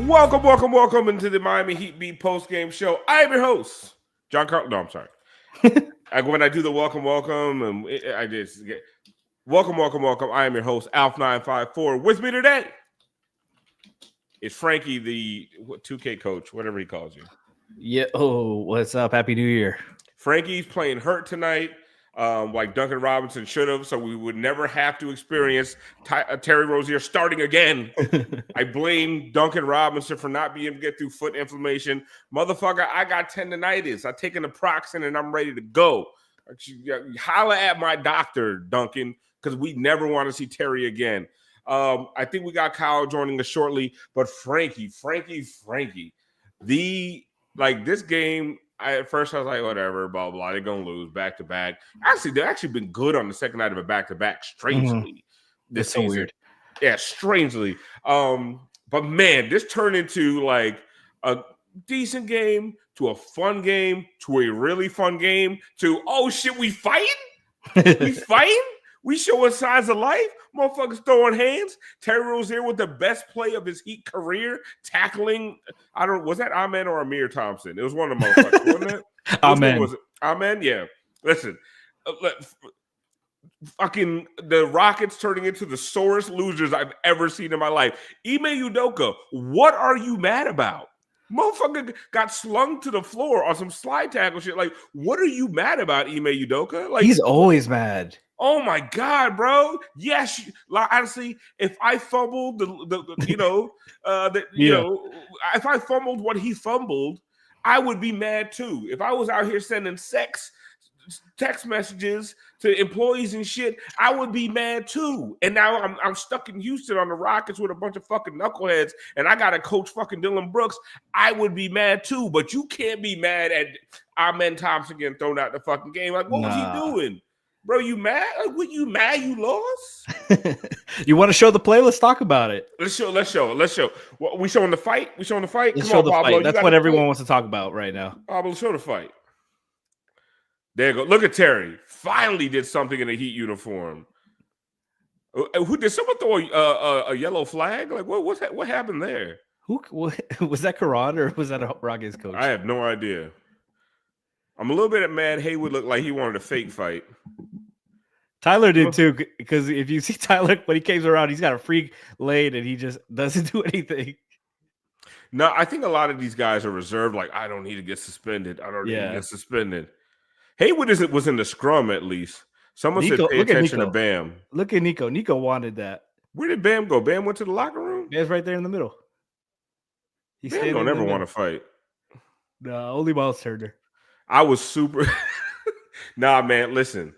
Welcome into the Miami Heat Beat Postgame show. I am your host, John Carl. No, I'm sorry. When I do the welcome, and I just get welcome. I am your host, Alf954. With me today is Franky, the 2K coach, whatever he calls you. Yeah. Oh, what's up? Happy New Year. Franky's playing hurt tonight, like Duncan Robinson should have, so we would never have to experience Terry Rozier starting again. I blame Duncan Robinson for not being able to get through foot inflammation. Motherfucker, I got tendonitis. I taken the Proxen and I'm ready to go. Holla at my doctor, Duncan, because we never want to see Terry again. I think we got Kyle joining us shortly, but Franky. This game, at first I was like, whatever, blah, blah, they're going to lose back-to-back. Actually, they've actually been good on the second night of a back-to-back, strangely. This season. So weird. Yeah, strangely. But, man, this turned into, like, a decent game to a fun game to a really fun game to, oh, shit, we fighting? We fighting? We showing signs of life? Motherfuckers throwing hands. Terry Rozier with the best play of his Heat career, tackling. Was that Amen or Amir Thompson? It was one of the motherfuckers, wasn't it? Amen. Was it? Amen? Yeah. Listen, fucking the Rockets turning into the sorest losers I've ever seen in my life. Ime Udoka, what are you mad about? Motherfucker got slung to the floor on some slide tackle shit. Like, what are you mad about, Ime Udoka? Like, he's always mad. Oh my God, bro! Yes, honestly, if I fumbled if I fumbled what he fumbled, I would be mad too. If I was out here sending text messages to employees and shit, I would be mad too. And now I'm stuck in Houston on the Rockets with a bunch of fucking knuckleheads, and I got to coach fucking Dylan Brooks. I would be mad too, but you can't be mad at Amen Thompson getting thrown out the fucking game. Like, what was he doing? Bro, you mad? Like, what, you mad you lost? You want to show the play? Let's talk about it. Let's show. What, we showing the fight? Let's show the fight. That's what everyone wants to talk about right now. Pablo, show the fight. There you go. Look at Terry. Finally did something in a Heat uniform. Who did someone throw a yellow flag? Like, what happened there? Who was that? Karan or was that a Rockets coach? I have no idea. I'm a little bit mad. Haywood looked like he wanted a fake fight. Tyler did too, because if you see Tyler when he comes around, he's got a freak lane and he just doesn't do anything. No, I think a lot of these guys are reserved. Like, I don't need to get suspended. I don't need to get suspended. Haywood was in the scrum at least. Someone said pay attention to Bam. Look at Niko. Niko wanted that. Where did Bam go? Bam went to the locker room? Bam's right there in the middle. Bam don't ever want to fight. No, only Miles Turner. I was super. Nah, man, listen.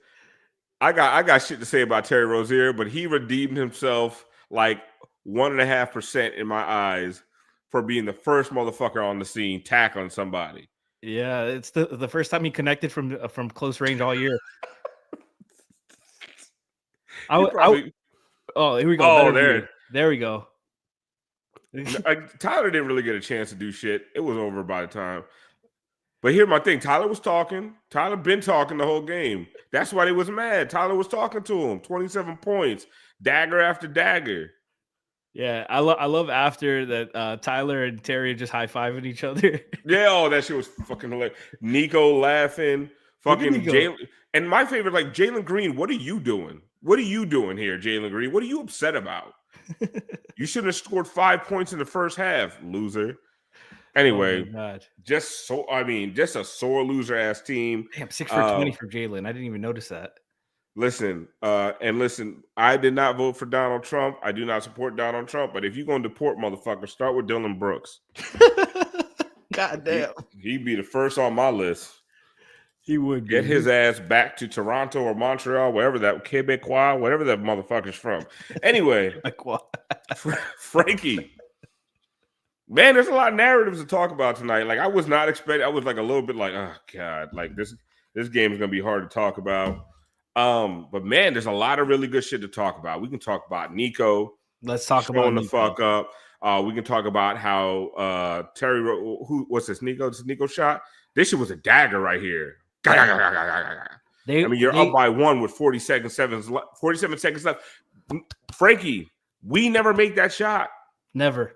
I got shit to say about Terry Rozier, but he redeemed himself like 1.5% in my eyes for being the first motherfucker on the scene tackling somebody. Yeah, it's the first time he connected from close range all year. Oh, here we go. Oh, there we go. Tyler didn't really get a chance to do shit. It was over by the time. But here's my thing. Tyler was talking. Tyler been talking the whole game. That's why they was mad. Tyler was talking to him. 27 points. Dagger after dagger. Yeah, I love after that Tyler and Terry just high-fiving each other. Yeah, that shit was fucking hilarious. Niko laughing. Fucking Jalen. And my favorite, like, Jalen Green, what are you doing? What are you doing here, Jalen Green? What are you upset about? You should have scored 5 points in the first half, loser. Anyway, just a sore loser ass team. Damn, 6 for 20 for Jalen. I didn't even notice that. Listen, I did not vote for Donald Trump. I do not support Donald Trump. But if you're gonna deport motherfuckers, start with Dylan Brooks. God damn, he'd be the first on my list. He would get his ass back to Toronto or Montreal, wherever that Quebecois, whatever that motherfucker's from. Anyway, Franky. Man, there's a lot of narratives to talk about tonight. Like, I was not expecting. I was like a little bit like, oh God, like this game is gonna be hard to talk about. But man, there's a lot of really good shit to talk about. We can talk about Niko. Let's talk about the fuck up. We can talk about how Terry. What's this? Niko? This is Niko shot. This shit was a dagger right here. You're up by one with 47 seconds left. Franky, we never make that shot. Never.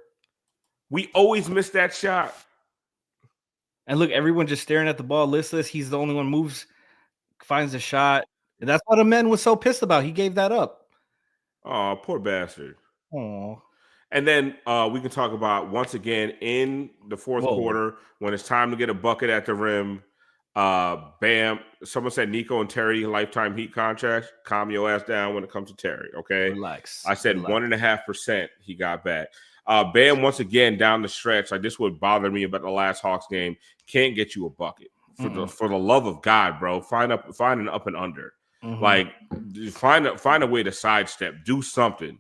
We always miss that shot. And look, everyone just staring at the ball, listless. He's the only one moves, finds a shot. And that's what the man was so pissed about. He gave that up. Oh, poor bastard. Oh. And then we can talk about, once again, in the fourth quarter, when it's time to get a bucket at the rim, bam. Someone said Niko and Terry lifetime Heat contracts. Calm your ass down when it comes to Terry, okay? Relax. I said 1.5% he got back. Bam, once again, down the stretch, like this would bother me about the last Hawks game. Can't get you a bucket. For the love of God, bro. Find an up and under. Like, find a way to sidestep. Do something.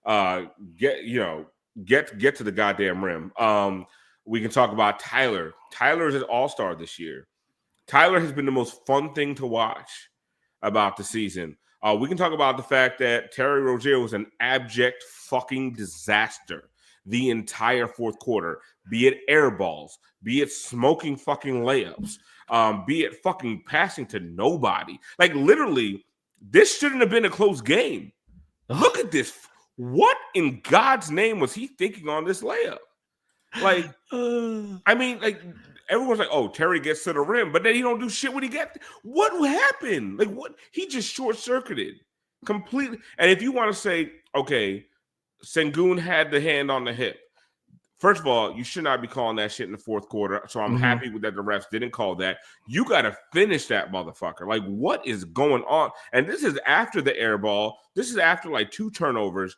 Get to the goddamn rim. We can talk about Tyler. Tyler is an all-star this year. Tyler has been the most fun thing to watch about the season. We can talk about the fact that Terry Rozier was an abject fucking disaster the entire fourth quarter, be it air balls, be it smoking fucking layups, be it fucking passing to nobody. Like, literally, this shouldn't have been a close game. Look at this. What in God's name was he thinking on this layup? Like, I mean, like, everyone's like, oh, Terry gets to the rim, but then he don't do shit when he gets. What happened? Like, what? He just short-circuited completely. And if you want to say, okay, Sengun had the hand on the hip. First of all, you should not be calling that shit in the fourth quarter. So I'm happy with that the refs didn't call that. You got to finish that motherfucker. Like, what is going on? And this is after the air ball. This is after like 2 turnovers.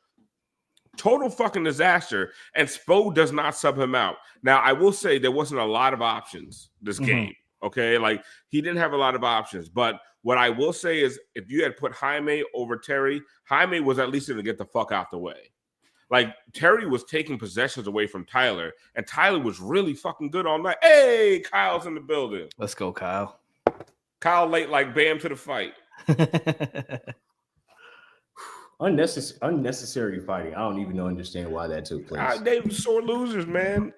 Total fucking disaster. And Spo does not sub him out. Now, I will say there wasn't a lot of options this game. Okay? Like, he didn't have a lot of options. But what I will say is, if you had put Jaime over Terry, Jaime was at least going to get the fuck out the way. Like, Terry was taking possessions away from Tyler, and Tyler was really fucking good all night. Hey, Kyle's in the building. Let's go, Kyle. Kyle late like Bam to the fight. Unnecessary fighting. I don't even understand why that took place. They were sore losers, man.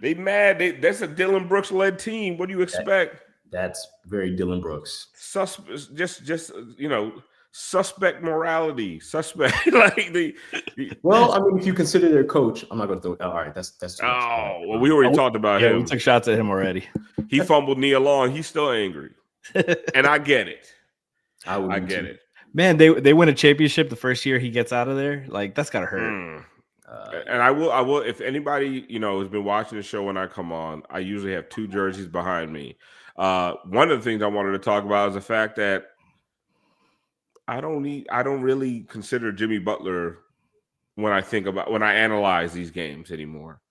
They mad. That's a Dylan Brooks-led team. What do you expect? That's very Dylan Brooks. Suspect morality. Suspect like the. Well, I mean, if you consider their coach, I'm not going to throw. All right, that's. Oh, well, we already talked about him. We took shots at him already. He fumbled Nia Long. He's still angry, and I get it. I get it. Man, they win a championship the first year he gets out of there. Like, that's gotta hurt. And I will. If anybody has been watching the show when I come on, I usually have 2 jerseys behind me. One of the things I wanted to talk about is the fact that I don't really consider Jimmy Butler when I analyze these games anymore,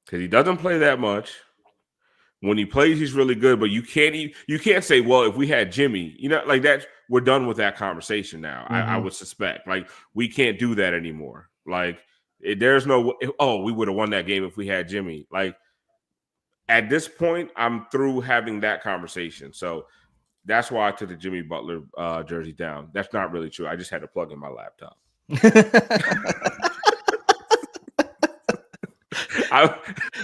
because he doesn't play that much. When he plays, he's really good, but you can't say, well, if we had Jimmy, like that, we're done with that conversation now. I would suspect, like, we can't do that anymore. Like, there's no, we would have won that game if we had Jimmy. Like, at this point, I'm through having that conversation. So that's why I took the Jimmy Butler jersey down. That's not really true. I just had to plug in my laptop.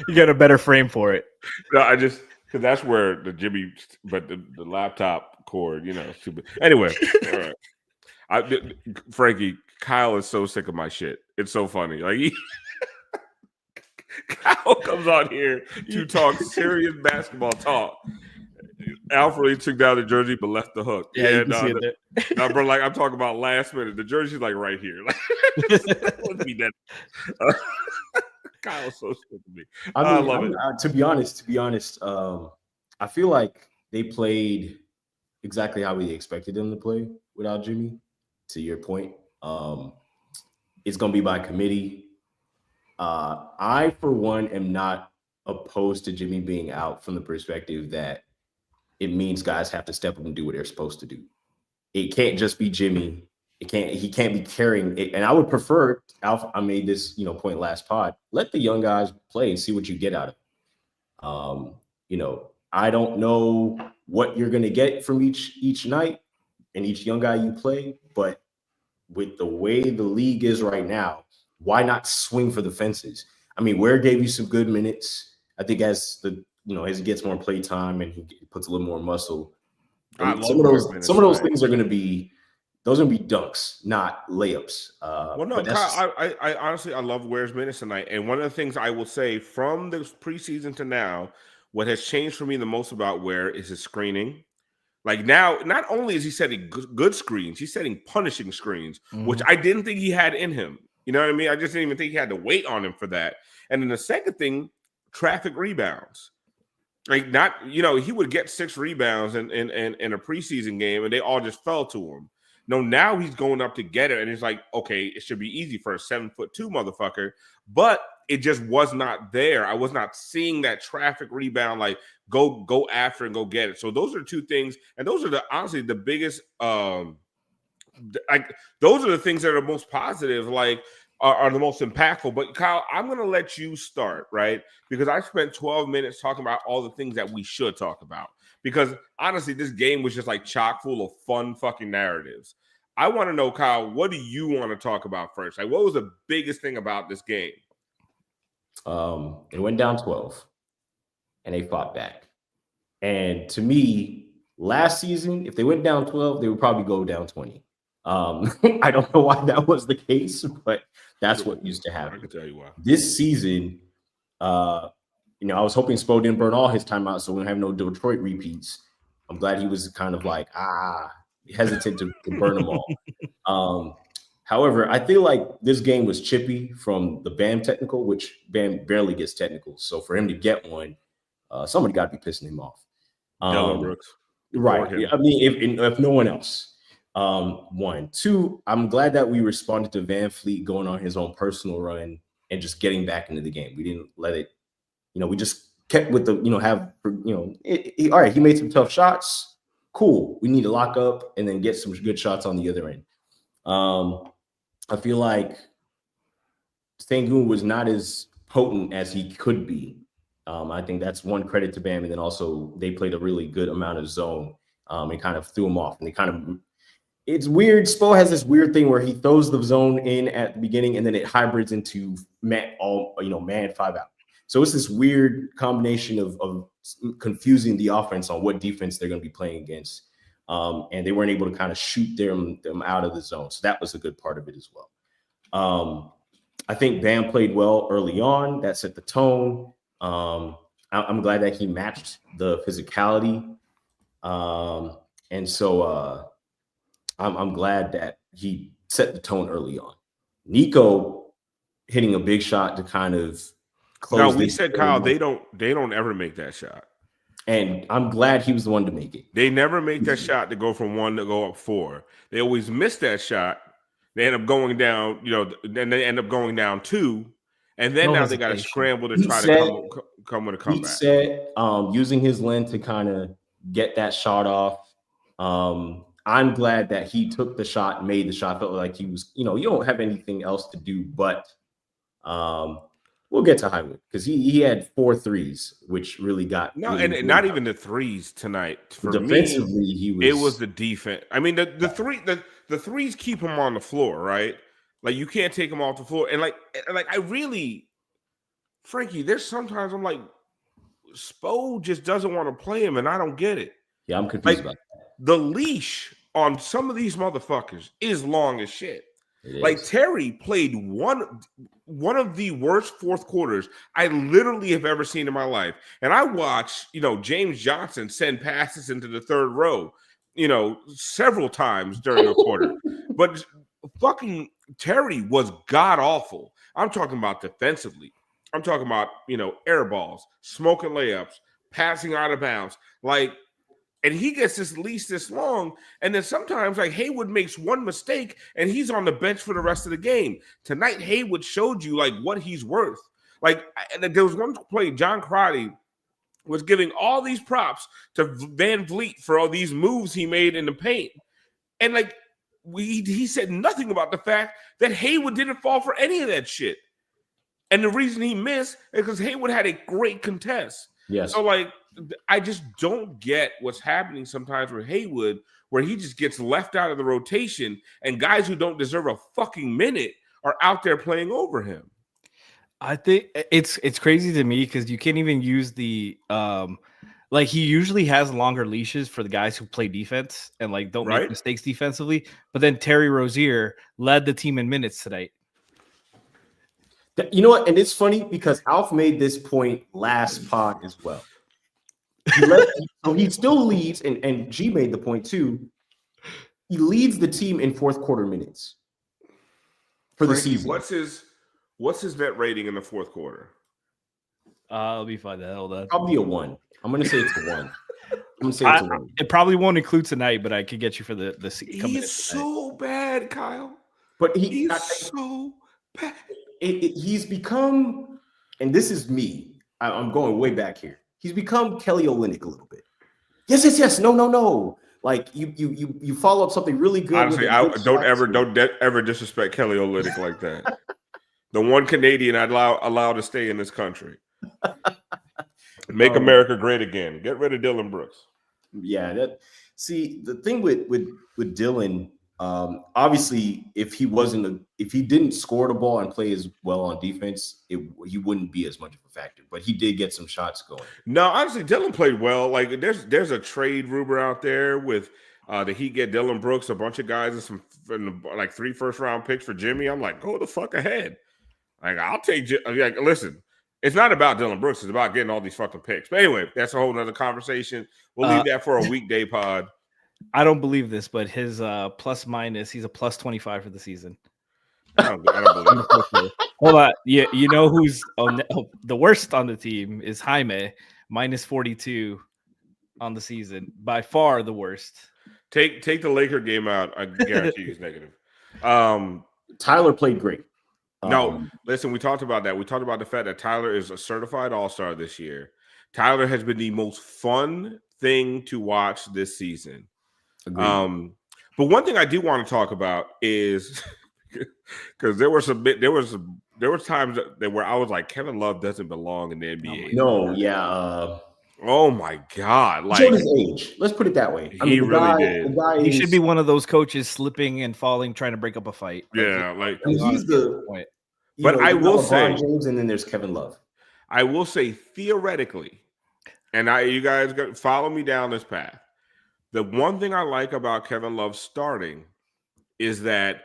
You got a better frame for it. No, because that's where the Jimmy, but the laptop cord, stupid. Anyway, all right. Franky, Kyle is so sick of my shit. It's so funny. Like, Kyle comes on here to talk serious basketball talk. Alfred took down the jersey but left the hook. Yeah, bro. Like, I'm talking about last minute. The jersey's like right here. Like, be that. Kyle's so sick of me. I love it. To be honest, I feel like they played exactly how we expected them to play without Jimmy. To your point, it's going to be by committee. I, for one, am not opposed to Jimmy being out from the perspective that it means guys have to step up and do what they're supposed to do. It can't just be Jimmy. He can't be carrying it. And I would prefer, I made this, point last pod, let the young guys play and see what you get out of it. I don't know what you're going to get from each night and each young guy you play, but with the way the league is right now, why not swing for the fences? I mean, Ware gave you some good minutes. I think as he gets more play time and he puts a little more muscle, some of those things are going to be those are gonna be dunks, not layups. Well, no, Kyle, I honestly I love Ware's minutes tonight, and one of the things I will say from this preseason to now, what has changed for me the most about Ware is his screening. Like now, not only is he setting good screens, he's setting punishing screens, which I didn't think he had in him. You know what I mean? I just didn't even think he had to wait on him for that. And then the second thing, traffic rebounds. Like not, he would get 6 rebounds in a preseason game, and they all just fell to him. No, now he's going up to get it, and it's like, okay, it should be easy for a 7'2" motherfucker, but it just was not there. I was not seeing that traffic rebound, like go after and go get it. So those are 2 things, and those are honestly the biggest. Those are the things that are most positive, like are the most impactful. But Kyle, I'm going to let you start, right? Because I spent 12 minutes talking about all the things that we should talk about. Because honestly, this game was just like chock full of fun fucking narratives. I want to know, Kyle, what do you want to talk about first? Like, what was the biggest thing about this game? They went down 12 and they fought back. And to me, last season, if they went down 12, they would probably go down 20. I don't know why that was the case, but that's what used to happen. I can tell you why. This season, I was hoping Spo didn't burn all his timeouts, so we don't have no Detroit repeats. I'm glad he was kind of like, hesitant to burn them all. However, I feel like this game was chippy from the Bam technical, which Bam barely gets technical. So for him to get one, somebody got to be pissing him off. Dylan Brooks. Right. I mean, if no one else. 1, 2, I'm glad that we responded to Van Fleet going on his own personal run and just getting back into the game. We didn't let it, we just kept with the, all right, he made some tough shots. Cool. We need to lock up and then get some good shots on the other end. I feel like Sengun was not as potent as he could be. I think that's one credit to Bam. And then also they played a really good amount of zone and kind of threw him off. And it's weird. Spo has this weird thing where he throws the zone in at the beginning and then it hybrids into man 5 out. So it's this weird combination of confusing the offense on what defense they're going to be playing against. And they weren't able to kind of shoot them out of the zone. So that was a good part of it as well. I think Bam played well early on. That set the tone. I'm glad that he matched the physicality. And so I'm glad that he set the tone early on. Niko hitting a big shot to kind of close. No, we said, Kyle, they don't ever make that shot. And I'm glad he was the one to make it. They never make that shot to go from 1 to go up 4. They always miss that shot. They end up going down, then they end up going down 2. And then now they got to scramble to try to come with a comeback. He said using his length to kind of get that shot off. I'm glad that he took the shot, made the shot, felt like he was, you don't have anything else to do, but we'll get to Highwood because he had 4 threes, which really got and not even the threes tonight. For defensively, me, it was the defense. I mean, the threes keep him on the floor, right? Like you can't take him off the floor, and like I really, Franky, there's sometimes I'm like, Spo just doesn't want to play him, and I don't get it. Yeah, I'm confused about that. The leash on some of these motherfuckers is long as shit. Like Terry played one of the worst fourth quarters I literally have ever seen in my life. And I watched, James Johnson send passes into the third row, several times during the quarter. But fucking Terry was god awful. I'm talking about defensively. I'm talking about, air balls, smoking layups, passing out of bounds. And he gets this leash this long, and then sometimes Haywood makes one mistake, and he's on the bench for the rest of the game. Tonight, Haywood showed you what he's worth. And there was one play, John Crotty was giving all these props to Van Vliet for all these moves he made in the paint, and he said nothing about the fact that Haywood didn't fall for any of that shit. And the reason he missed is because Haywood had a great contest. Yes. So I just don't get what's happening sometimes with Haywood, where he just gets left out of the rotation and guys who don't deserve a fucking minute are out there playing over him. I think it's crazy to me because you can't even use the Like he usually has longer leashes for the guys who play defense and like don't make mistakes defensively. But then Terry Rozier led the team in minutes tonight. You know what? And it's funny because Alf made this point last pod as well. So he still leads, and G made the point too. He leads the team in fourth quarter minutes for the season. What's his net rating in the fourth quarter? Let me find that. Hold on. Probably a 1. I'm gonna say it's a 1. I'm gonna say it's a 1. It probably won't include tonight, but I could get you for the He's so bad, Kyle. But he's so bad. He's become, and this is me. I'm going way back here. He's become Kelly Olynyk a little bit. Yes. No. Like you follow up something really good. Honestly, don't ever disrespect Kelly Olynyk like that. The one Canadian I'd allow to stay in this country. Make America great again. Get rid of Dylan Brooks. Yeah. The thing with Dylan. Obviously, if he didn't score the ball and play as well on defense, he wouldn't be as much of a factor. But he did get some shots going. No, honestly, Dylan played well. Like there's a trade rumor out there with the Heat get Dylan Brooks, a bunch of guys, and like 3 first-round picks for Jimmy. I'm like, go the fuck ahead. Like I'll take. Like listen, it's not about Dylan Brooks. It's about getting all these fucking picks. But anyway, that's a whole nother conversation. We'll leave that for a weekday pod. I don't believe this, but his plus minus, he's a plus 25 for the season. I don't believe it. Hold on. You know who's the worst on the team is Jaime, minus 42 on the season. By far the worst. Take the Laker game out. I guarantee he's negative. Tyler played great. No, listen, we talked about that. We talked about the fact that Tyler is a certified all-star this year. Tyler has been the most fun thing to watch this season. Agreed. But one thing I do want to talk about is because there were times where I was like, Kevin Love doesn't belong in the NBA. No, yeah. Oh my God! Like showed his age. Let's put it that way. He really did. He should be one of those coaches slipping and falling, trying to break up a fight. Yeah, like he's the point. But I will say, James, and then there's Kevin Love. I will say theoretically, and you guys follow me down this path. The one thing I like about Kevin Love starting is that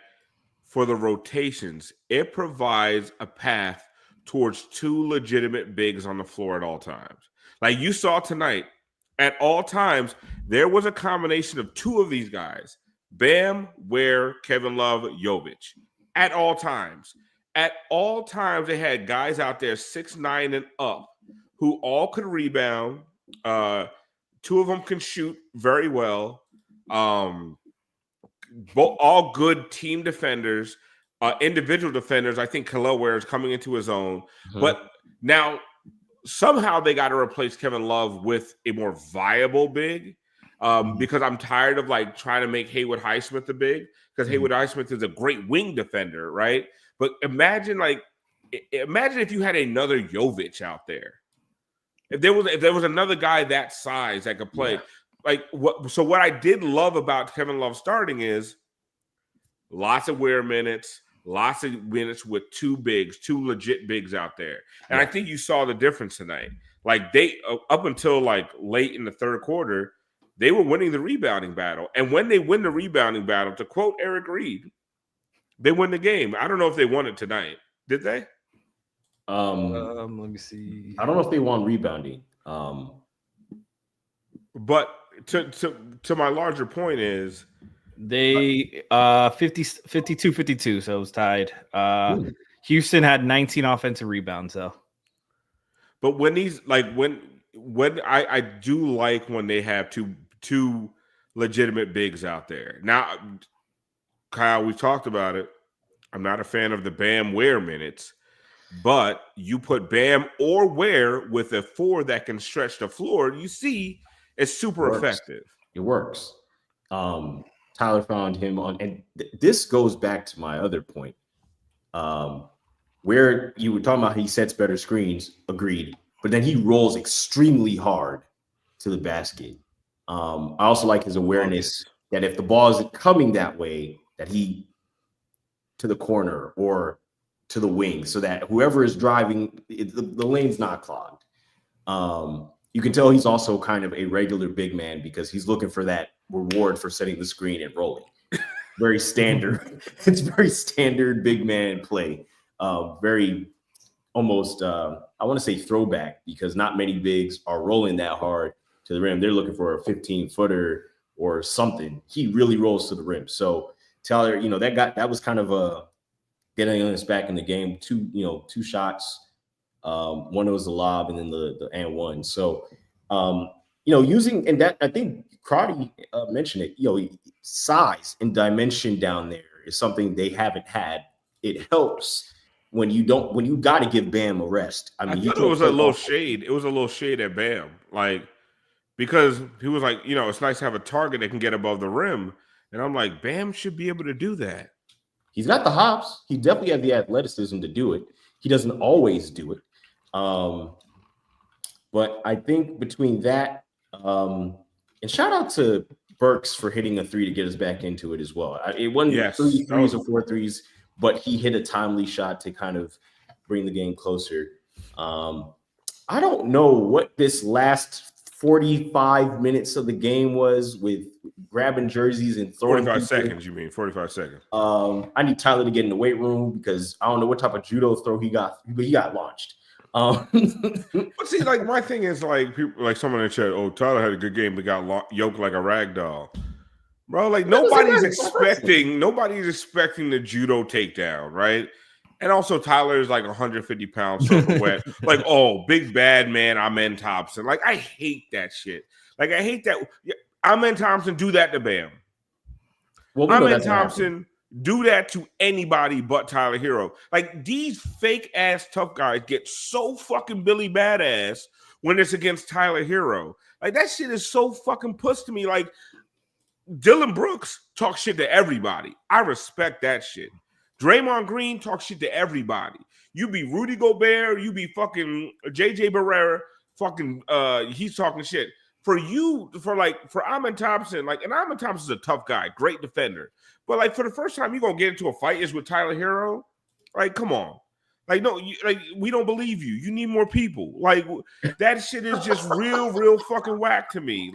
for the rotations, it provides a path towards 2 legitimate bigs on the floor at all times. Like you saw tonight, at all times, there was a combination of 2 of these guys, Bam, Ware, Kevin Love, Jovic, at all times. At all times, they had guys out there 6'9" and up who all could rebound. 2 of them can shoot very well. All good team defenders, individual defenders. I think Khalil Ware is coming into his own. Mm-hmm. But now somehow they got to replace Kevin Love with a more viable big because I'm tired of like trying to make Haywood Highsmith the big because Haywood Highsmith is a great wing defender, right? But imagine if you had another Jovic out there. If there was another guy that size that could play, what I did love about Kevin Love starting is lots of wear minutes, lots of minutes with 2 legit bigs out there. And I think you saw the difference tonight. Like they up until like late in the third quarter, they were winning the rebounding battle. And when they win the rebounding battle, to quote Eric Reed, they win the game. I don't know if they won it tonight. Did they? Let me see. I don't know if they won rebounding. But to my larger point is they 52-52, so it was tied. Houston had 19 offensive rebounds though. But when these when I do like when they have two legitimate bigs out there. Now, Kyle, we've talked about it. I'm not a fan of the Bam Ware minutes. But you put Bam or Ware with a 4 that can stretch the floor, you see it's super effective. It works. Tyler found him on, and this goes back to my other point. Where you were talking about he sets better screens, agreed. But then he rolls extremely hard to the basket. I also like his awareness that if the ball isn't coming that way, that he to the corner or to the wing so that whoever is driving, the lane's not clogged. you can tell he's also kind of a regular big man because he's looking for that reward for setting the screen and rolling. Very standard. It's very standard big man play. Very almost, I want to say throwback because not many bigs are rolling that hard to the rim. They're looking for a 15-footer or something. He really rolls to the rim. So Tyler, that was kind of a getting us back in the game. Two shots. One was the lob and then the and one. So, using, and that I think Crotty mentioned it, size and dimension down there is something they haven't had. It helps when you got to give Bam a rest. I mean, it was a little shade. It was a little shade at Bam, because he was like, it's nice to have a target that can get above the rim. And I'm like, Bam should be able to do that. He's got the hops. He definitely had the athleticism to do it. He doesn't always do it. But I think between that, and shout out to Burks for hitting a 3 to get us back into it as well. It wasn't 3 threes or 4 threes, but he hit a timely shot to kind of bring the game closer. I don't know what this last 45 minutes of the game was with grabbing jerseys and throwing 45 seconds, you mean 45 seconds. I need Tyler to get in the weight room because I don't know what type of judo throw he got, but he got launched. But see, my thing is people, someone in the chat, oh, Tyler had a good game but got yoked like a rag doll. Bro, nobody's expecting the judo takedown, right? And also Tyler is 150 pounds soaking wet. Oh, big bad man, Amen Thompson. I hate that shit. I hate that. Amen Thompson, do that to Bam. Well, Amen Thompson, do that to anybody but Tyler Hero. These fake ass tough guys get so fucking Billy Badass when it's against Tyler Hero. That shit is so fucking puss to me. Dylan Brooks talks shit to everybody. I respect that shit. Draymond Green talks shit to everybody. You be Rudy Gobert, you be fucking JJ Barrera, fucking he's talking shit. For Amen Thompson, and Amen Thompson's a tough guy, great defender. But for the first time you're gonna get into a fight is with Tyler Hero. Come on. No, we don't believe you. You need more people. That shit is just real fucking whack to me.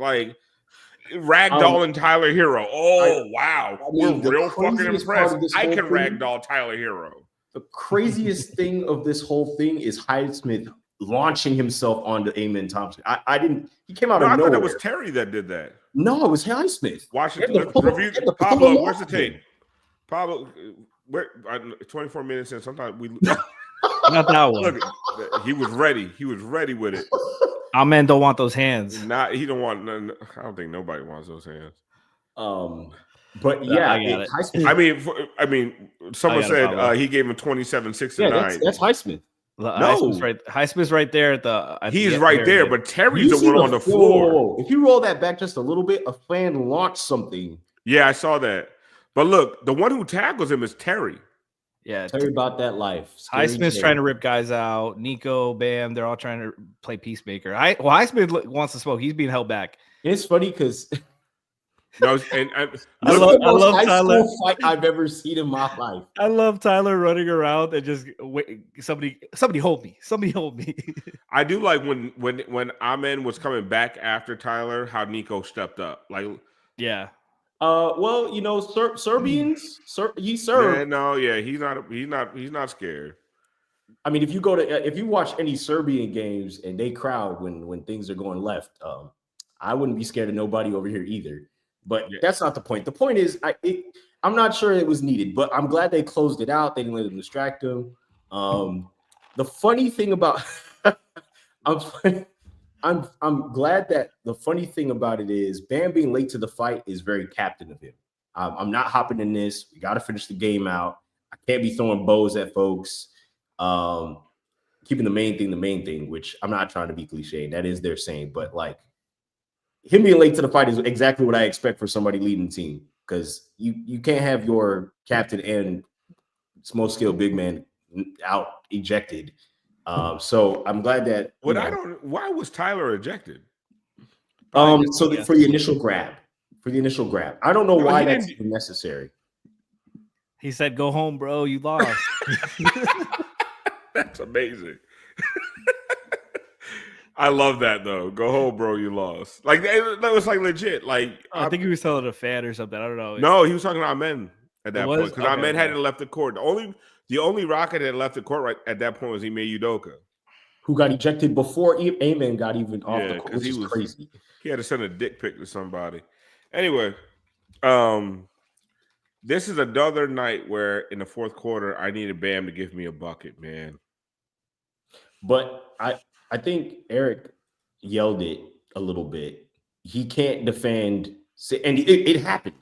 Ragdoll and Tyler Hero. Oh, wow. We're real fucking impressed. I can ragdoll Tyler Hero. The craziest thing of this whole thing is Highsmith launching himself onto Amen Thompson. He came out of nowhere. I thought it was Terry that did that. No, it was Highsmith. Washington, review. Pablo, where's the tape? Pablo, 24 minutes in, sometimes we... Not that one. Look, he was ready. He was ready with it. Amen don't want those hands. He don't want none. I don't think nobody wants those hands. But yeah, I mean, someone said he gave him 27, 6 and 9. That's Highsmith. Highsmith's right there at the. He's right there, but Terry's the one on the floor. If you roll that back just a little bit, a fan launched something. Yeah, I saw that. But look, the one who tackles him is Terry. Yeah, Terry about that life. Highsmith's trying to rip guys out. Niko, Bam, they're all trying to play peacemaker. Highsmith wants to smoke. He's being held back. It's funny because I love Tyler fight I've ever seen in my life. I love Tyler running around and just wait. Somebody hold me. Somebody hold me. I do like when Amen was coming back after Tyler, how Niko stepped up. Yeah. Well, Serbians, he served. Yeah, he's not scared. I mean, if you watch any Serbian games and they crowd when things are going left, I wouldn't be scared of nobody over here either. But that's not the point. The point is, I'm not sure it was needed, but I'm glad they closed it out. They didn't let them distract him. The funny thing about I'm glad that the funny thing about it is Bam being late to the fight is very captain of him. I'm not hopping in this. We got to finish the game out. I can't be throwing bows at folks. Keeping the main thing, which I'm not trying to be cliche. That is their saying. But him being late to the fight is exactly what I expect for somebody leading the team, because you can't have your captain and most skilled big man out ejected. So I'm glad that. Why was Tyler ejected? For the initial grab. I don't know why that's even necessary. He said, "Go home, bro. You lost." That's amazing. I love that though. Go home, bro. You lost. Like that was like legit. Like I think he was telling a fan or something. I don't know. No, he was talking about men at that point because Okay, hadn't left the court. The only Rocket that left the court right at that point was Ime Udoka, who got ejected before Amen got even off the court, which is crazy. He had to send a dick pic to somebody. Anyway, this is another night where in the fourth quarter I needed Bam to give me a bucket, man. But I think Eric yelled it a little bit. He can't defend, and it happened.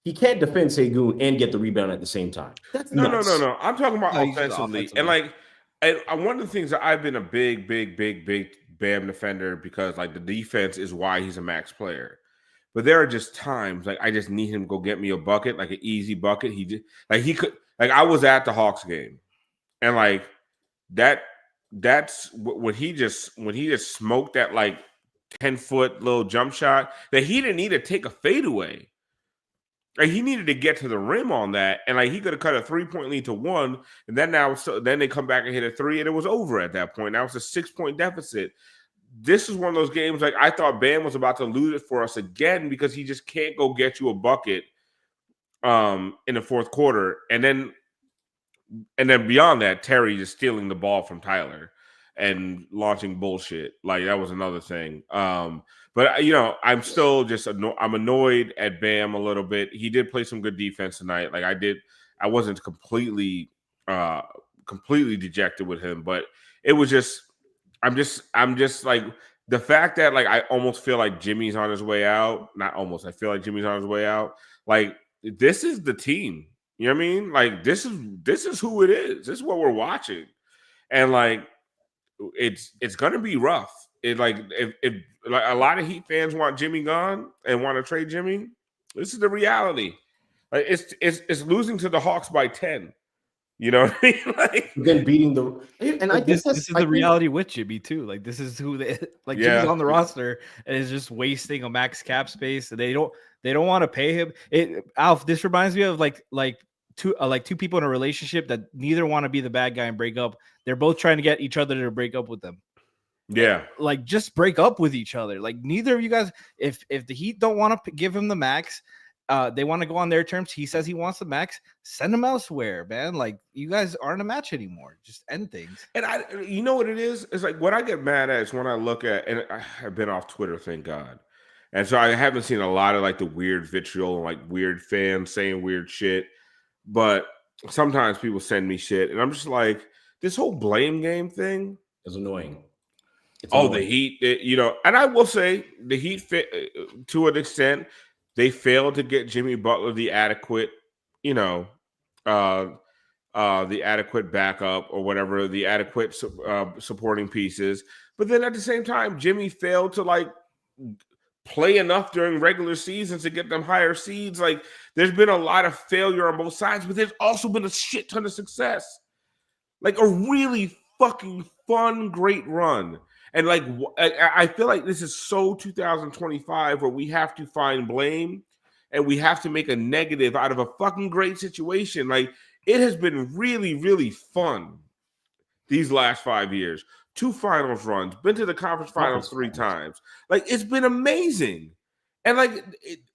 He can't defend Segun and get the rebound at the same time. That's nuts. No. I'm talking about offensively. And like, and one of the things that I've been a big Bam defender because like the defense is why he's a max player. But there are just times like I just need him to go get me a bucket, like an easy bucket. I was at the Hawks game, and like that's when he just smoked that like 10-foot little jump shot that he didn't need to take a fadeaway. Like he needed to get to the rim on that, and like he could have cut a 3-point lead to 1, and then then they come back and hit a 3, and it was over at that point. Now it's a 6-point deficit. This is one of those games like I thought Bam was about to lose it for us again because he just can't go get you a bucket in the fourth quarter, and then beyond that, Terry just stealing the ball from Tyler and launching bullshit. Like that was another thing. But I'm still just I'm annoyed at Bam a little bit. He did play some good defense tonight. Like I wasn't completely dejected with him, but it was just I'm just like the fact that like I almost feel like Jimmy's on his way out. Not almost. I feel like Jimmy's on his way out. Like this is the team. You know what I mean? Like this is who it is. This is what we're watching, and like it's gonna be rough. It like if like a lot of Heat fans want Jimmy gone and want to trade Jimmy, this is the reality. Like it's losing to the Hawks by 10. You know what I mean? Like then beating the and I this is the reality with Jimmy too. Like this is who they like. Jimmy's on the roster and is just wasting a max cap space. And they don't want to pay him. Alf, this reminds me of like two people in a relationship that neither want to be the bad guy and break up. They're both trying to get each other to break up with them. Yeah, like just break up with each other. Like neither of you guys. If the Heat don't want to give him the max, they want to go on their terms. He says he wants the max. Send him elsewhere, man. Like you guys aren't a match anymore. Just end things. And you know what it is? It's like what I get mad at is when I look at, and I've been off Twitter, thank God. And so I haven't seen a lot of like the weird vitriol and like weird fans saying weird shit. But sometimes people send me shit, and I'm just like, this whole blame game thing is annoying. The Heat, and I will say the Heat fit to an extent. They failed to get Jimmy Butler the adequate, the adequate backup or whatever, the adequate supporting pieces. But then at the same time, Jimmy failed to like play enough during regular seasons to get them higher seeds. Like there's been a lot of failure on both sides, but there's also been a shit ton of success. Like a really fucking fun, great run. And like, I feel like this is so 2025 where we have to find blame and we have to make a negative out of a fucking great situation. Like it has been really, really fun these last 5 years. 2 finals runs, been to the conference finals 3 times. Like it's been amazing. And like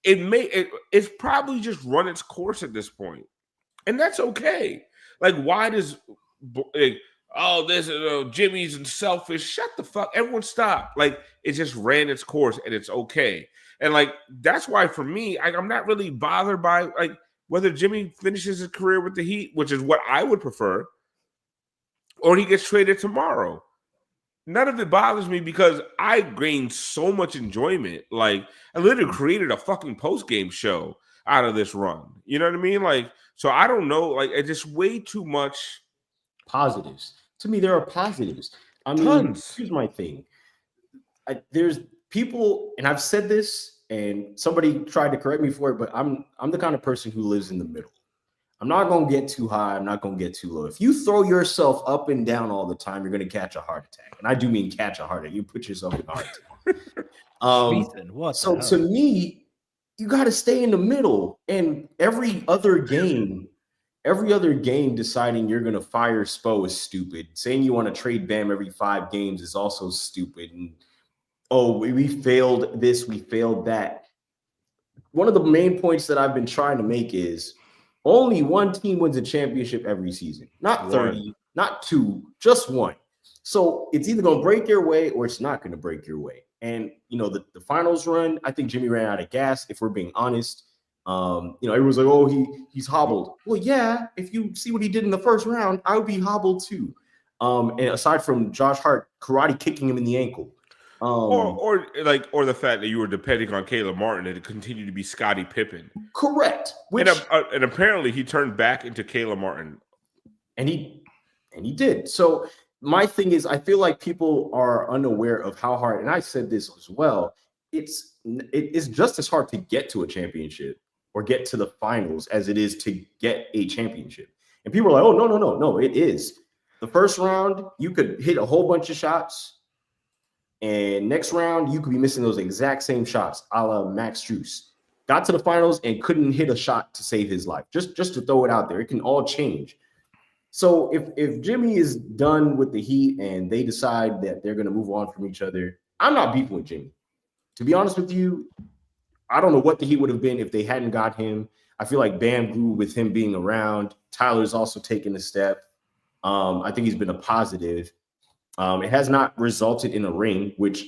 it's probably just run its course at this point. And that's okay. Like why does this is Jimmy's and selfish. Shut the fuck. Everyone stop. Like it just ran its course and it's okay. And like that's why for me, I'm not really bothered by like whether Jimmy finishes his career with the Heat, which is what I would prefer, or he gets traded tomorrow. None of it bothers me because I gained so much enjoyment. Like I literally created a fucking post-game show out of this run. You know what I mean? Like, so I don't know. Like it's just way too much positives. To me, there are positives. I mean, tons. Here's my thing. There's people, and I've said this, and somebody tried to correct me for it, but I'm the kind of person who lives in the middle. I'm not going to get too high. I'm not going to get too low. If you throw yourself up and down all the time, you're going to catch a heart attack. And I do mean catch a heart attack. You put yourself in a heart attack. So to me, you got to stay in the middle. And every other game deciding you're going to fire Spo is stupid. Saying you want to trade Bam every 5 games is also stupid. And oh, we failed this, we failed that. One of the main points that I've been trying to make is only one team wins a championship every season. Not 30, not 2, just 1. So it's either going to break your way or it's not going to break your way. And, the finals run, I think Jimmy ran out of gas, if we're being honest. Everyone's like, oh, he's hobbled. Well, yeah, if you see what he did in the first round, I would be hobbled too. And aside from Josh Hart karate kicking him in the ankle. Or the fact that you were depending on Caleb Martin to continue to be Scottie Pippen. Correct. And apparently he turned back into Caleb Martin. And he did. So my thing is, I feel like people are unaware of how hard, and I said this as well, it is just as hard to get to a championship or get to the finals as it is to get a championship. And people are like, oh, no, it is. The first round, you could hit a whole bunch of shots. And next round, you could be missing those exact same shots, a la Max Strus. Got to the finals and couldn't hit a shot to save his life. Just to throw it out there. It can all change. So if Jimmy is done with the Heat and they decide that they're going to move on from each other, I'm not beefing with Jimmy. To be honest with you, I don't know what the Heat would have been if they hadn't got him. I feel like Bam grew with him being around. Tyler's also taken a step. I think he's been a positive. It has not resulted in a ring, which,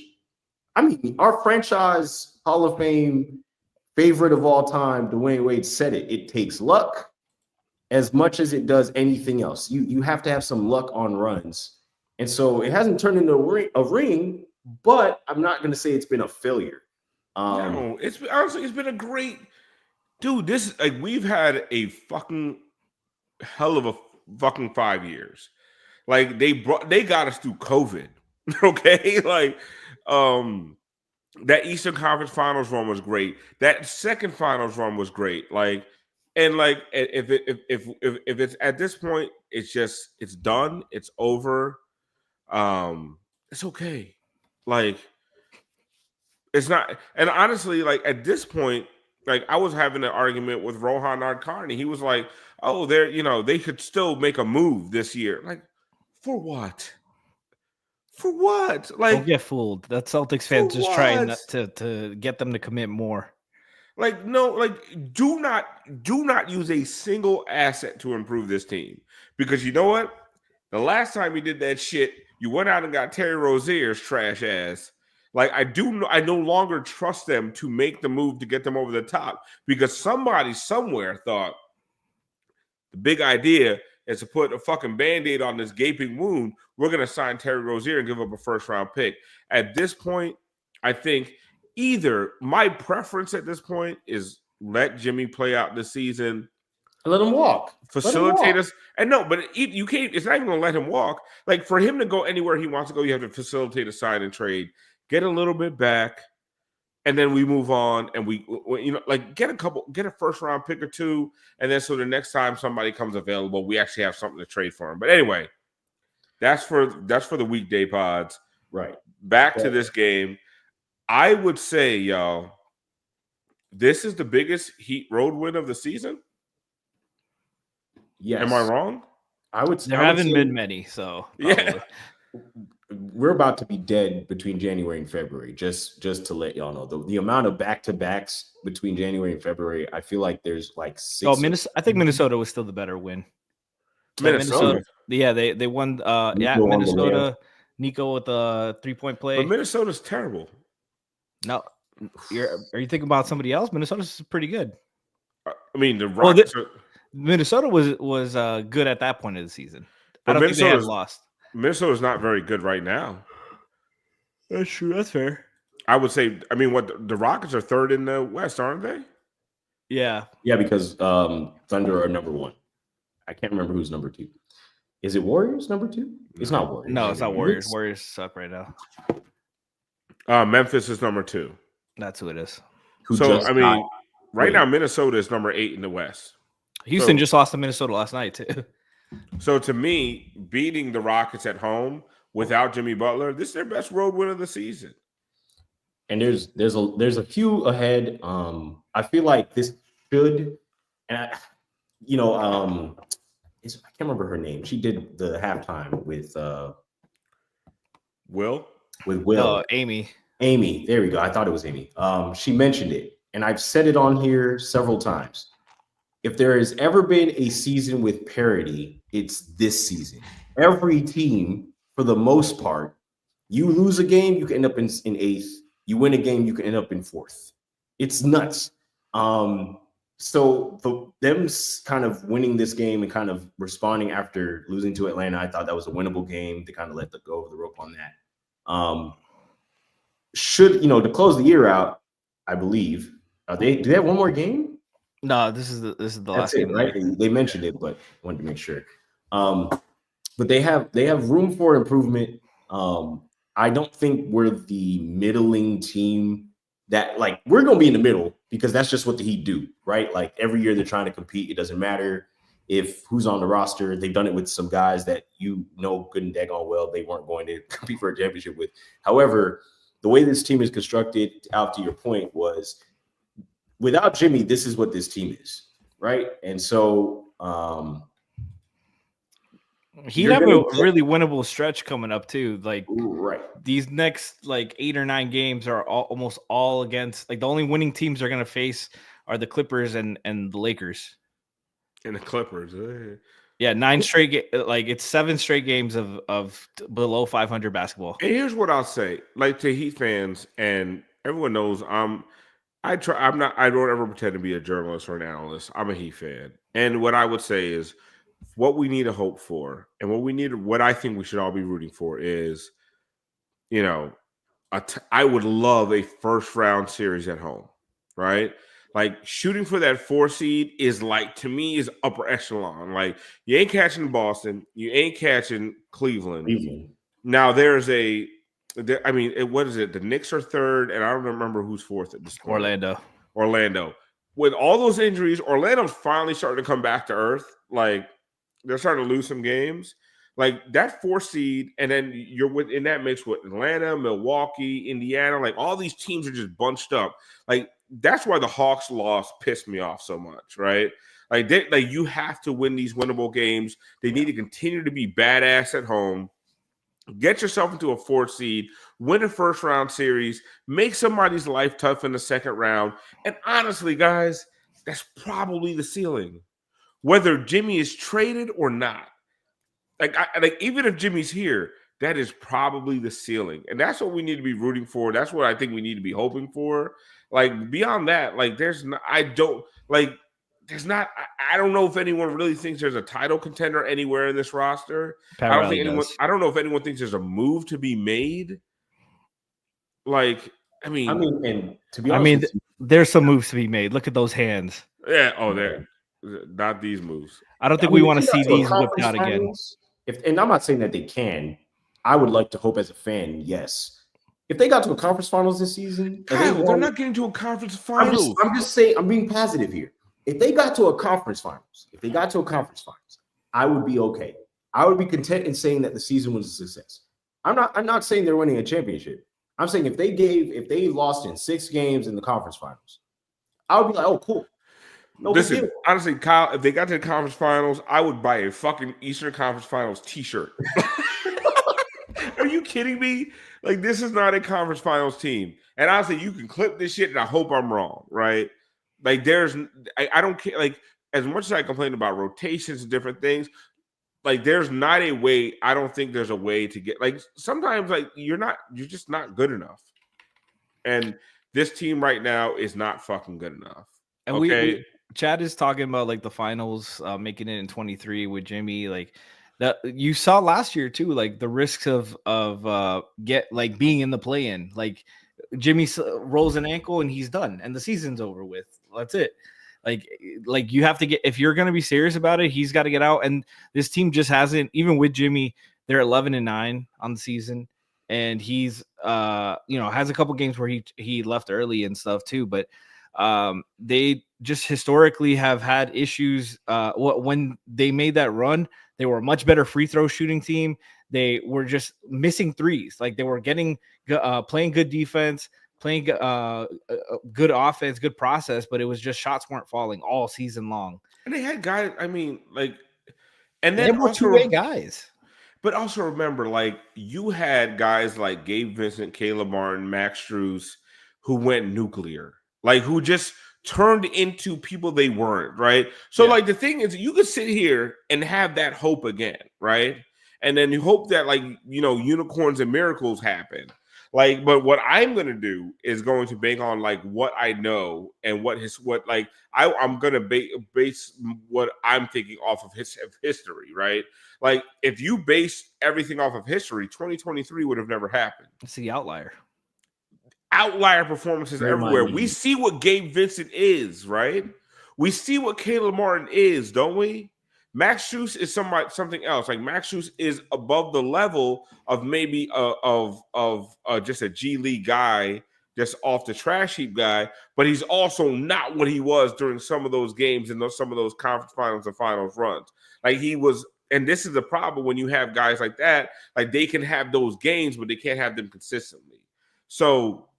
our franchise Hall of Fame favorite of all time, Dwayne Wade, said it. It takes luck as much as it does anything else. You have to have some luck on runs. And so it hasn't turned into a ring, but I'm not going to say it's been a failure. No, it's been a great dude. We've had a fucking hell of a fucking 5 years. Like they got us through COVID. Okay. That Eastern Conference Finals run was great. That second Finals run was great. If it's at this point, it's done. It's over. It's okay. It's not. And honestly, at this point, I was having an argument with Rohan Ardkani. He was like, "Oh, they could still make a move this year." For what? For what? Don't get fooled. That Celtics fans just trying to get them to commit more. Do not use a single asset to improve this team. Because you know what? The last time you did that shit, you went out and got Terry Rozier's trash ass. I no longer trust them to make the move to get them over the top because somebody somewhere thought the big idea is to put a fucking Band-Aid on this gaping wound. We're going to sign Terry Rozier and give up a first-round pick. At this point, I think either my preference at this point is let Jimmy play out the season. Let him walk. Facilitate us. And no, but you can't. It's not even going to let him walk. For him to go anywhere he wants to go, you have to facilitate a sign and trade. Get a little bit back, and then we move on, and get a first round pick or two, and then so the next time somebody comes available, we actually have something to trade for him. But anyway, that's for the weekday pods. Right. Back to this game, I would say, y'all, this is the biggest Heat road win of the season. Yes. Am I wrong? There haven't been many, so probably. Yeah. We're about to be dead between January and February. Just to let y'all know, the amount of back-to-backs between January and February, I feel like there's 6. Oh, I think Minnesota was still the better win. Minnesota. Yeah, they won. Minnesota. Niko with a 3-point play. But Minnesota's terrible. No, are you thinking about somebody else? Minnesota's pretty good. The Rockets. Minnesota was good at that point of the season. I don't think they have lost. Minnesota's not very good right now. That's true. That's fair. I would say. The Rockets are third in the West, aren't they? Yeah. Yeah, because Thunder are number 1. I can't remember who's number 2. Is it Warriors number 2? It's not Warriors. No, it's not Warriors. Warriors suck right now. Memphis is number 2. That's who it is. Right now Minnesota is number 8 in the West. Houston just lost to Minnesota last night too. So to me, beating the Rockets at home without Jimmy Butler, this is their best road win of the season. And there's a few ahead. I feel like this should, and I can't remember her name. She did the halftime with Will. With Will. Amy. Amy, there we go. I thought it was Amy. She mentioned it, and I've said it on here several times. If there has ever been a season with parity, it's this season. Every team, for the most part, you lose a game, you can end up in 8th. You win a game, you can end up in 4th. It's nuts. So them kind of winning this game and kind of responding after losing to Atlanta, I thought that was a winnable game. They kind of let go of the rope on that. To close the year out, I believe, do they have one more game? No, this is the last game, right? They mentioned it, but wanted to make sure. But they have room for improvement. I don't think we're the middling team that we're gonna be in the middle because that's just what the Heat do, right? Like every year they're trying to compete. It doesn't matter if who's on the roster. They've done it with some guys that good and daggone well they weren't going to compete for a championship with. However, the way this team is constructed, out to your point, was without Jimmy, this is what this team is, right? And so he'd have a really winnable stretch coming up too. Right. These next 8 or 9 games are almost all against the only winning teams they're going to face are the Clippers and the Lakers. And the Clippers. Yeah, 9 straight it's 7 straight games of below 500 basketball. And here's what I'll say, to Heat fans, and everyone knows I don't ever pretend to be a journalist or an analyst. I'm a Heat fan. And what I would say is what we need to hope for and what I think we should all be rooting for is, I would love a first round series at home, right? Shooting for that 4 seed is to me is upper echelon. You ain't catching Boston, you ain't catching Cleveland. Now what is it? The Knicks are 3rd, and I don't remember who's 4th at this point. Orlando. With all those injuries, Orlando's finally starting to come back to earth. They're starting to lose some games. That 4 seed, and then you're in that mix with Atlanta, Milwaukee, Indiana. All these teams are just bunched up. That's why the Hawks loss pissed me off so much, right? You have to win these winnable games. They need to continue to be badass at home. Get yourself into a 4 seed, win a first round series, make somebody's life tough in the second round. And honestly, guys, that's probably the ceiling. Whether Jimmy is traded or not. Even if Jimmy's here, that is probably the ceiling. And that's what we need to be rooting for. That's what I think we need to be hoping for. Beyond that, I don't know if anyone really thinks there's a title contender anywhere in this roster. I don't know if anyone thinks there's a move to be made. And to be honest, there's some moves to be made. Look at those hands. Yeah. Oh, they're not these moves. I don't think we want to see these whipped out again. And I'm not saying that they can. I would like to hope as a fan, yes. If they got to a conference finals this season, they're not getting to a conference finals. I'm just saying, I'm being positive here. If they got to a conference finals, I would be okay. I would be content in saying that the season was a success. I'm not saying they're winning a championship. I'm saying if they lost in 6 games in the conference finals, I would be like, oh, cool. Listen, honestly, Kyle, if they got to the conference finals, I would buy a fucking Eastern Conference Finals t-shirt. Are you kidding me? This is not a conference finals team. And honestly, you can clip this shit, and I hope I'm wrong, right? I don't care. As much as I complain about rotations and different things, there's not a way. I don't think there's a way to get. Sometimes, you're just not good enough. And this team right now is not fucking good enough. And Chad is talking about the finals, making it in 23 with Jimmy. That you saw last year too, the risks of being in the play-in. Jimmy rolls an ankle and he's done, and the season's over with. That's it. You have to get, if you're going to be serious about it, he's got to get out. And this team just hasn't, even with Jimmy, they're 11-9 on the season, and he's has a couple games where he left early and stuff too, but they just historically have had issues. When they made that run, they were a much better free throw shooting team. They were just missing threes. They were getting playing good defense, playing good offense, good process, but it was just shots weren't falling all season long. And they had guys. And they were 2-way guys. But also remember, like, you had guys like Gabe Vincent, Caleb Martin, Max Strus, who went nuclear, like who just turned into people they weren't, right? So, like, the thing is, you could sit here and have that hope again, right? And then you hope that, like, you know, unicorns and miracles happen. Like, but what I'm gonna do is going to bank on like what I know and I'm gonna base what I'm thinking off of history, right? Like, if you base everything off of history, 2023 would have never happened. It's the outlier. Outlier performances everywhere. We see what Gabe Vincent is, right? We see what Caleb Martin is, don't we? Max Strus is something else. Like, Max Strus is above the level of maybe just a G League guy, just off the trash heap guy, but he's also not what he was during some of those games and some of those conference finals and finals runs. Like, he was, and this is the problem when you have guys like that. Like, they can have those games, but they can't have them consistently. So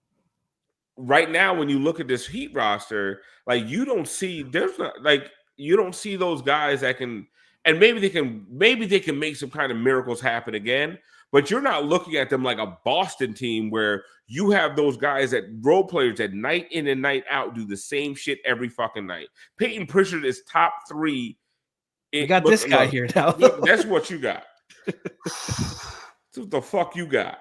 right now, when you look at this Heat roster, like, you don't see those guys that can, and maybe they can make some kind of miracles happen again, but you're not looking at them like a Boston team where you have those guys that role players that night in and night out do the same shit every fucking night. Peyton Pritchard is top 3. You got this guy here now. Look, that's what you got. That's what the fuck you got.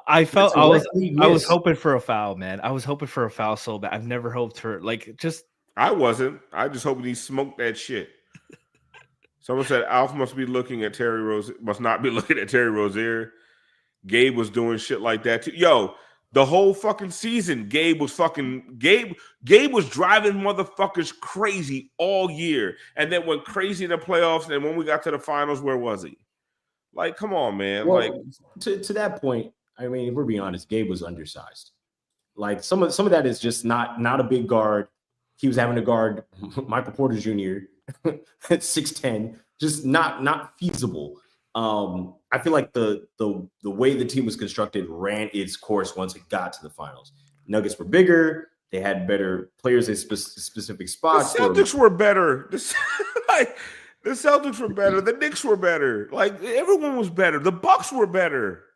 I was hoping for a foul, man. I was hoping for a foul so bad. I've never hoped for, like, just. I wasn't. I just hoping he smoked that shit. Someone said Alf must not be looking at Terry Rozier. Gabe was doing shit like that too. Yo, the whole fucking season, Gabe was driving motherfuckers crazy all year, and then went crazy in the playoffs. And when we got to the finals, where was he? Like, come on, man. Well, like, to that point, I mean, if we're being honest, Gabe was undersized. Like, some of that is just not a big guard. He was having to guard Michael Porter Jr. at 6'10", just not feasible. I feel like the way the team was constructed ran its course once it got to the finals. Nuggets were bigger. They had better players in specific spots. The Celtics were better. The Celtics were better. The Knicks were better. Like, everyone was better. The Bucks were better.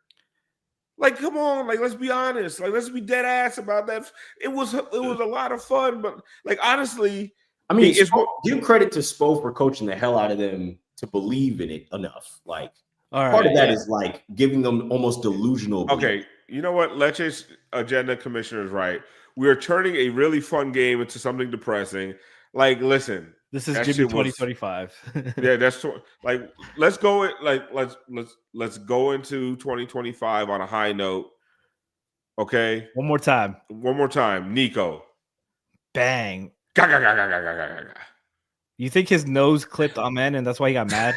Like, come on, like, let's be honest. Like, let's be dead ass about that. It was a lot of fun, but, like, honestly, I mean, give credit to Spo for coaching the hell out of them to believe in it enough. Like, part of that is like giving them almost delusional belief. Okay, you know what? Leche's agenda commissioner is right. We are turning a really fun game into something depressing. Like, listen. This is Jimmy 2025. Yeah, that's like, let's go go into 2025 on a high note. Okay. One more time. Niko. Bang. You think his nose clipped Amen and that's why he got mad?